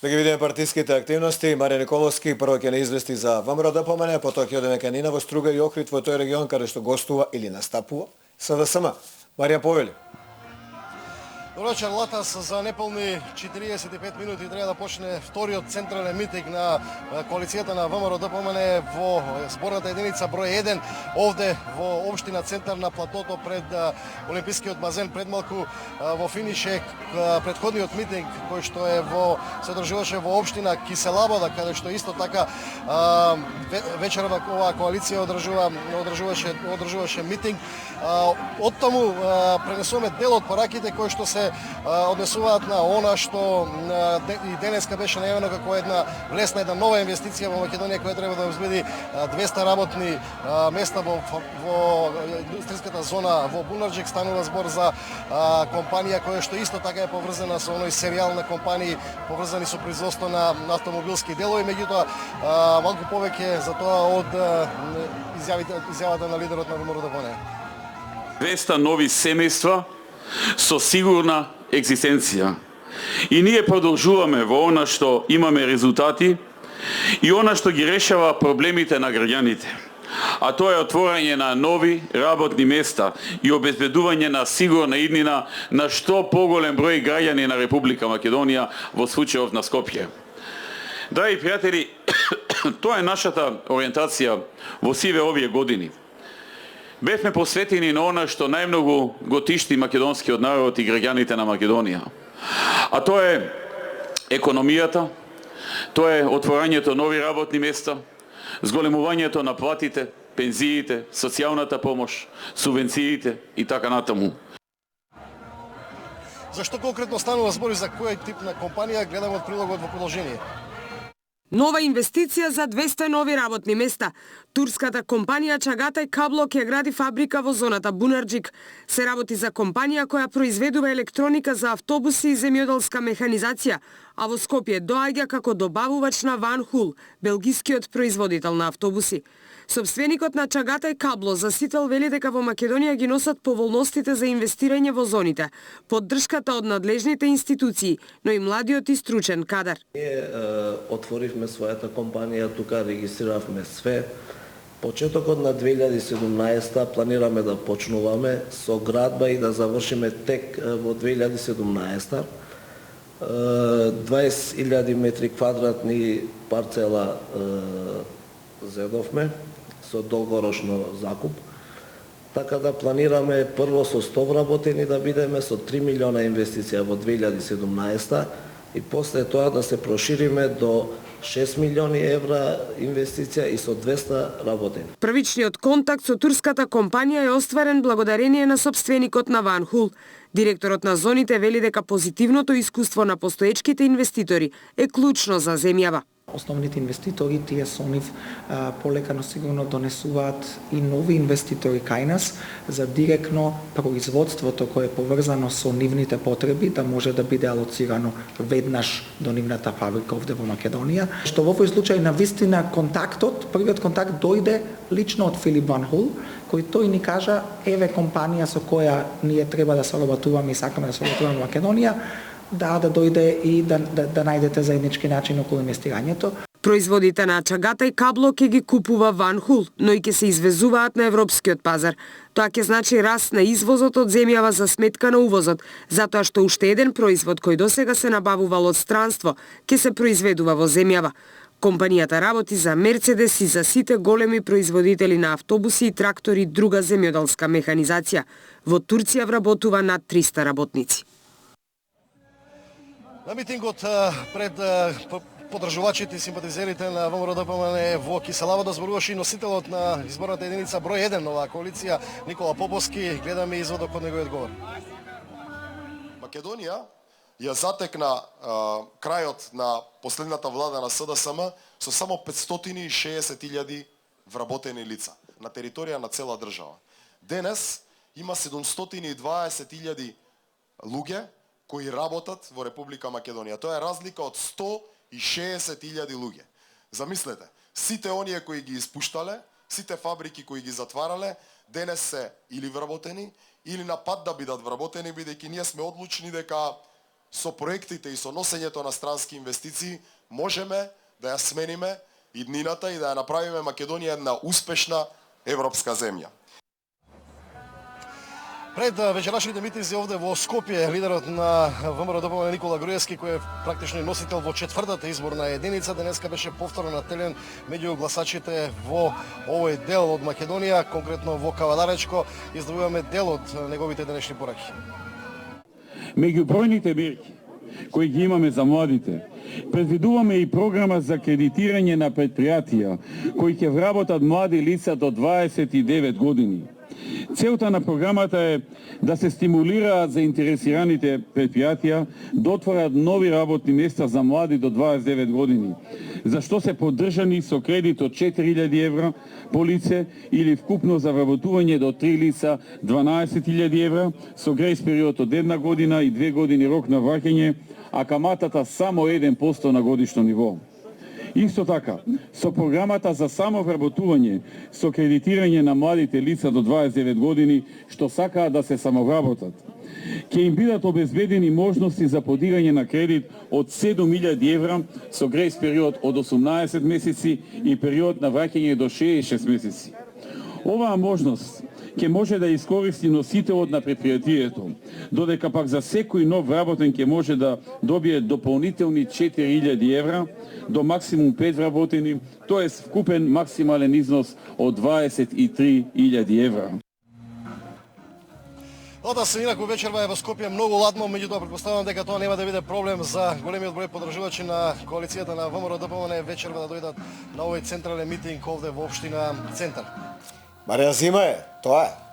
Да ги видиме партиските активности. Марија Николовски прво ќе не извести за ВМРО ДПМН, потоа ќе одиме кај Нина во Струга и Охрид во тој регион каде што гостува или настапува СДСМ. Марија повели. Добро вечер, Латас. За неполни 45 минути треба да почне вториот централен митинг на коалицијата на ВМРО ДПМН во зборната единица број 1 овде во општина Центар на платото пред Олимпискиот базен. Пред малку во финиш е претходниот митинг кој што се одржуваше во општина Киселабода, каде што исто така вечерва оваа коалиција одржуваше митинг. Од таму пренесуваме дел од пораките кои што се однесуваат на она што и денеска беше најавено како една влесна, една нова инвестиција во Македонија која треба да обезбеди 200 работни места во индустријската зона во Бунарџик. Станува збор за компанија која што исто така е поврзана со оној серијал на компании поврзани со производство на автомобилски делови, меѓутоа малку повеќе за тоа од изјавата на лидерот на ВМРО ДПМН. 200 нови семејства со сигурна екзистенција. И ние продолжуваме во она што имаме резултати и она што ги решава проблемите на граѓаните. А тоа е отворање на нови работни места и обезбедување на сигурна иднина на што поголем број граѓани на Република Македонија, во случајов на Скопје. Драги пријатели, тоа е нашата ориентација во сиве овие години. Бевме посветени на она што најмногу го тишти македонскиот народ и граѓаните на Македонија. А тоа е економијата, тоа е отворањето нови работни места, зголемувањето на платите, пензиите, социјалната помош, субвенциите и така натаму. Зашто конкретно станува збори за кој тип на компанија, гледаме од прилогот во продолжение. Нова инвестиција за 200 нови работни места. Турската компанија Чагатай Кабло ќе гради фабрика во зоната Бунарџик. Се работи за компанија која произведува електроника за автобуси и земјоделска механизација, а во Скопје доаѓа како добавувач на Ван Хул, белгискиот производител на автобуси. Собственикот на Чагатай Кабло Засител вели дека во Македонија ги носат поволностите за инвестирање во зоните, поддршката од надлежните институции, но и младиот и стручен кадар. Ние отворивме својата компанија, тука регистриравме све. Почетокот на 2017 планираме да почнуваме со градба и да завршиме тек во 2017. 20.000 метри квадратни парцела зедовме со долгорочно закуп. Така да планираме прво со 100 вработени да бидеме, со 3 милиона инвестиција во 2017 и после тоа да се прошириме до 6 милиони евра инвестиција и со 200 работени. Првичниот контакт со турската компанија е остварен благодарение на собственикот на Ван Хул. Директорот на зоните вели дека позитивното искуство на постоечките инвеститори е клучно за земјава. Основните инвеститори, тие со нив полека но сигурно донесуваат и нови инвеститори кај нас за директно производството кое е поврзано со нивните потреби да може да биде алоцирано веднаш до нивната фабрика овде во Македонија. Што во овој случај на вистина првиот контакт дојде лично од Филип Ван Хул, кој тој ни кажа еве компанија со која ние треба да соработуваме и сакаме да соработуваме во Македонија, да дојде и да најдете заеднички начин околу инвестирањето. Производите на Чагатай Кабло ќе ги купува Ван Хул, но и ќе се извезуваат на европскиот пазар. Тоа ќе значи раст на извозот од земјава за сметка на увозот, затоа што уште еден производ кој досега се набавувал од странство ќе се произведува во земјава. Компанијата работи за Мерцедес и за сите големи производители на автобуси и трактори и друга земјоделска механизација. Во Турција вработува над 300 работници. На митингот пред поддржувачите и симпатизерите на ВМРО ДПМН во Киселабода зборуваше и носителот на изборната единица број 1 на оваа коалиција Никола Поповски. Гледаме изводот од неговиот говор. Македонија ја затекна крајот на последната влада на СДСМ со само 560.000 вработени лица на територија на цела држава. Денес има 720.000 луѓе кои работат во Република Македонија. Тоа е разлика од 160.000 луѓе. Замислете, сите оние кои ги испуштале, сите фабрики кои ги затварале, денес се или вработени, или на пат да бидат вработени, бидејќи ние сме одлучни дека со проектите и со носењето на странски инвестиции можеме да ја смениме иднината и да ја направиме Македонија една успешна европска земја. Пред вечерашните митинзи овде во Скопје, лидерот на ВМРО ДПМНЕ Никола Груевски, кој е практично носител во четвртата изборна единица, денеска беше повторно нателен меѓу гласачите во овој дел од Македонија, конкретно во Кавадаречко. Издвојуваме дел од неговите денешни пораки. Меѓу бројните мерки кои ги имаме за младите, предвидуваме и програма за кредитирање на предпријатија кои ќе вработат млади лица до 29 години. Целта на програмата е да се стимулираат заинтересираните предпријатија да отворат нови работни места за млади до 29 години, за што се поддржани со кредит од 4000 евра по лице или вкупно за вработување до 3 лица 12.000 евра со грејс период од 1 година и 2 години рок на враќање, а каматата само 1% на годишно ниво. Исто така, со програмата за самовработување, со кредитирање на младите лица до 29 години што сакаат да се самовработат, ќе им бидат обезбедени можности за подигање на кредит од 7000 евра со грејс период од 18 месеци и период на враќање до 66 месеци. Оваа можност ќе може да искористи носителот на предпријатието, додека пак за секој нов вработен ќе може да добие дополнителни 4000 евра до максимум 5 вработени, тоест вкупен максимален износ од 23.000 евра. Ода се инаку вечерва е во Скопје многу ладно, меѓутоа претпоставувам дека тоа нема да биде проблем за големиот број подржувачи на коалицијата на ВМРО ДПМНЕ вечерва да дојдат на овој централен митинг овде во општина Центар. Марија, зима е, тоа е.